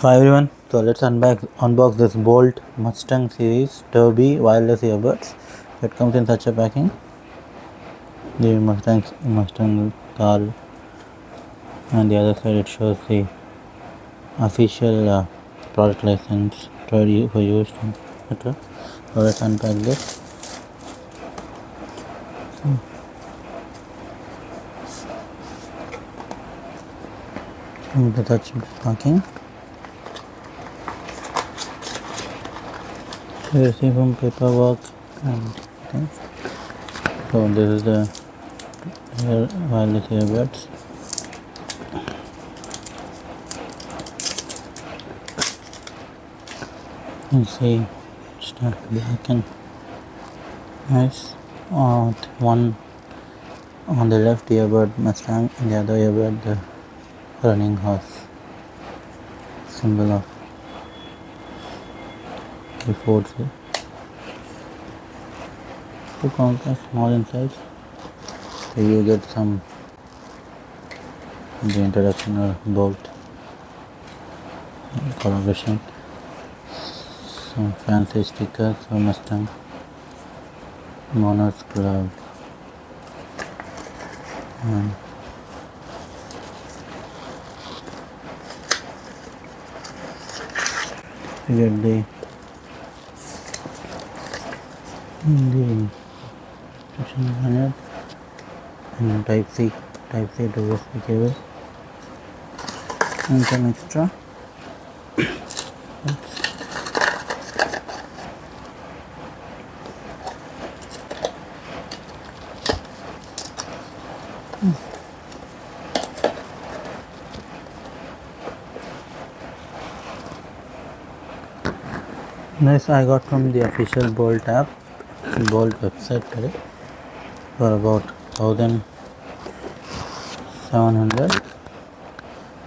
Hi everyone, so let's unbox this BOULT Mustang series Derby wireless earbuds. It comes in such a packing. The Mustang car, and the other side it shows the official product license for use, etc. So let's unpack this. The touch packing. We receive some paperwork and things. So this is the wireless earbuds. You see, it's black and nice. One on the left earbud Mustang, and the other earbud the running horse. Symbol of the Ford. Two compact, small in size. So you get some the introduction or BOULT collaboration. Some fancy stickers for Mustang. Mono's Club. And you get the instruction manual and Type C to USB cable and some extra. This I got from the official BOULT app, BOULT website today for about 1,700.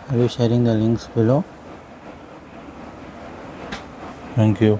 I'll be sharing the links below. Thank you.